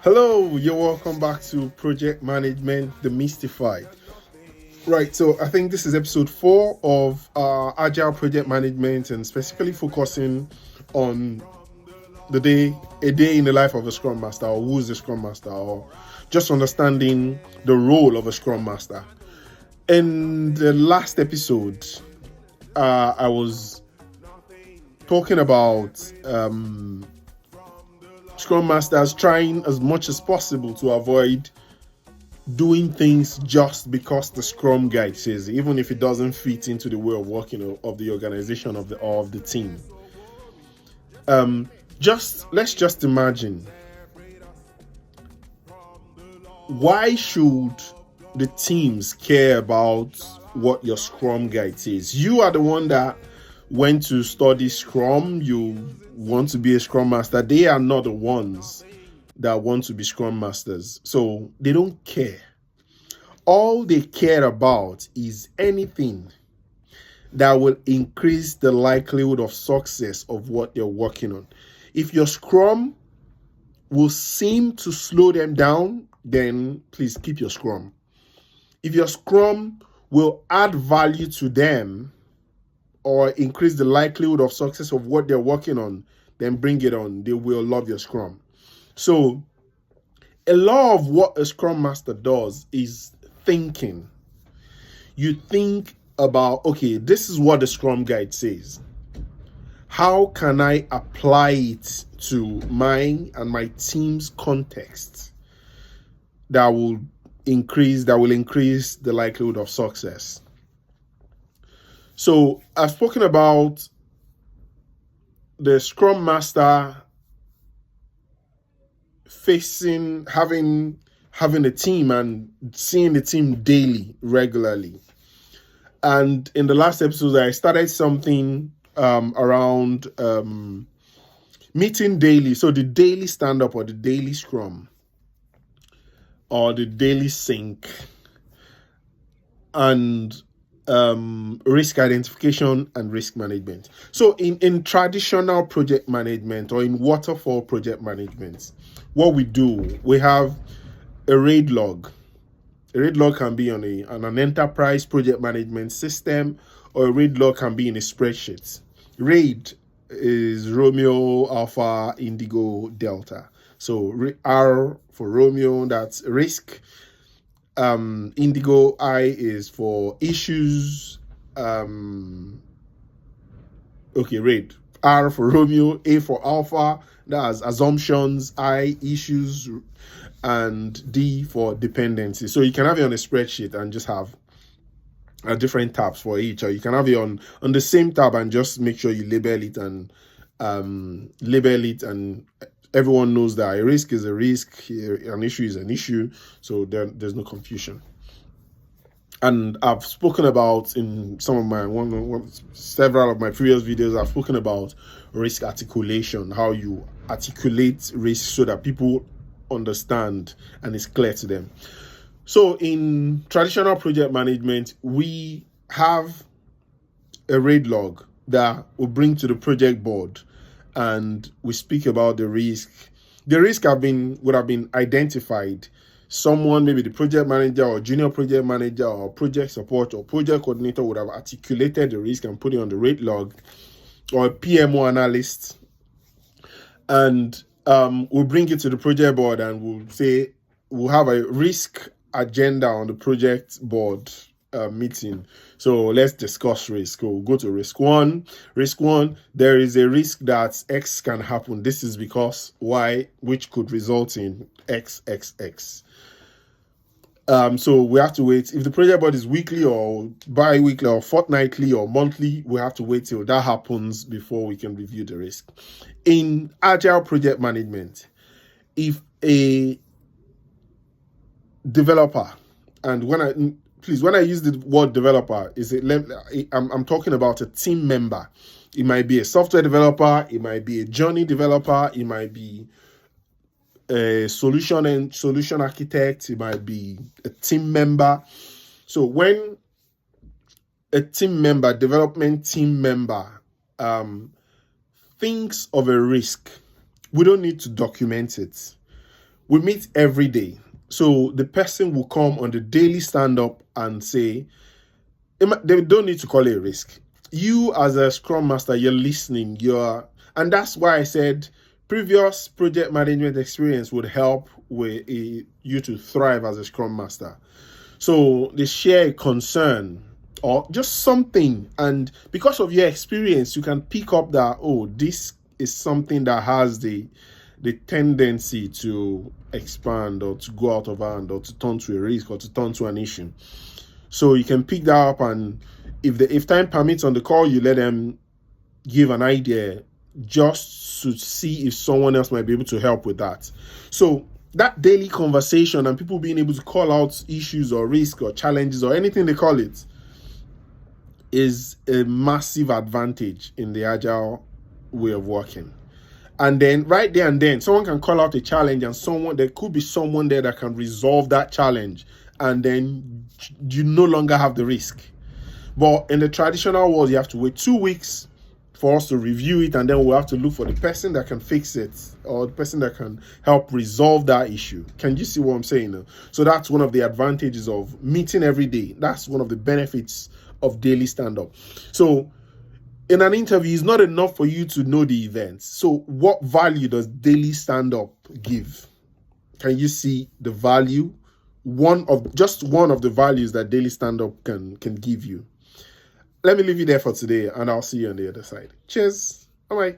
Hello, you're welcome back to Project Management Demystified. Right, so I think this is episode 4 of Agile Project Management, and specifically focusing on a day in the life of a Scrum Master, or who's the Scrum Master, or just understanding the role of a Scrum Master. In the last episode, I was talking about Scrum Masters trying as much as possible to avoid doing things just because the Scrum Guide says, even if it doesn't fit into the way of working of the organization of the team. Let's just imagine, why should the teams care about what your Scrum Guide says? You are the one that went to study Scrum. You want to be a Scrum Master. They are not the ones that want to be Scrum Masters, so they don't care. All they care about is anything that will increase the likelihood of success of what they're working on. If your Scrum will seem to slow them down, then please keep your Scrum. If your Scrum will add value to them or increase the likelihood of success of what they're working on, then bring it on. They will love your Scrum. So a lot of what a Scrum Master does is thinking. You think about, okay, this is what the Scrum Guide says. How can I apply it to mine and my team's context that will increase the likelihood of success? So I've spoken about the Scrum Master having a team and seeing the team daily, regularly. And in the last episode, I started something around meeting daily. So the daily stand-up, or the daily Scrum, or the daily sync, and risk identification and risk management. So in traditional project management, or in waterfall project management, what we do, we have a RAID log. A RAID log can be on an enterprise project management system, or a RAID log can be in a spreadsheet. RAID is Romeo, Alpha, Indigo, Delta. So R for Romeo, that's risk. Indigo, I is for issues. RAID. R for Romeo, A for Alpha, that's assumptions, I, issues, and D for dependency. So you can have it on a spreadsheet and just have different tabs for each, or you can have it on the same tab and just make sure you label it, and everyone knows that a risk is a risk, an issue is an issue, so there's no confusion. And I've spoken about in some of my several of my previous videos, I've spoken about risk articulation, how you articulate risk so that people understand and it's clear to them. So in traditional project management, we have a RAID log that we bring to the project board, and we speak about the risk. The risk would have been identified. Someone, maybe the project manager or junior project manager or project support or project coordinator, would have articulated the risk and put it on the RAID log, or a PMO analyst. And we'll bring it to the project board, and we'll have a risk agenda on the project board meeting. So let's discuss risk. We'll go to risk one. Risk one, there is a risk that X can happen. This is because Y, which could result in XXX. So we have to wait. If the project board is weekly or bi-weekly or fortnightly or monthly, we have to wait till that happens before we can review the risk. In Agile project management, if a developer, and when I use the word developer, I'm talking about a team member. It might be a software developer, it might be a journey developer, it might be a solution architect, it might be a team member. So when a development team member thinks of a risk, we don't need to document it. we meet every day. So the person will come on the daily stand-up and say, they don't need to call it a risk. You as a Scrum Master, you're listening, and that's why I said previous project management experience would help with you to thrive as a Scrum Master. So they share a concern or just something, and because of your experience, you can pick up that, oh, this is something that has the tendency to expand or to go out of hand or to turn to a risk or to turn to an issue. So you can pick that up, and if time permits on the call, you let them give an idea just to see if someone else might be able to help with that. So that daily conversation and people being able to call out issues or risk or challenges or anything they call it is a massive advantage in the Agile way of working. And then right there and then, someone can call out a challenge, and there could be someone there that can resolve that challenge, and then you no longer have the risk. But in the traditional world, you have to wait 2 weeks for us to review it, and then we'll have to look for the person that can fix it or the person that can help resolve that issue. Can you see what I'm saying now? So that's one of the advantages of meeting every day. That's one of the benefits of daily stand-up. So in an interview, it's not enough for you to know the events. So what value does daily stand-up give? Can you see the value? One of the values that daily stand-up can give you. Let me leave you there for today, and I'll see you on the other side. Cheers. Bye-bye.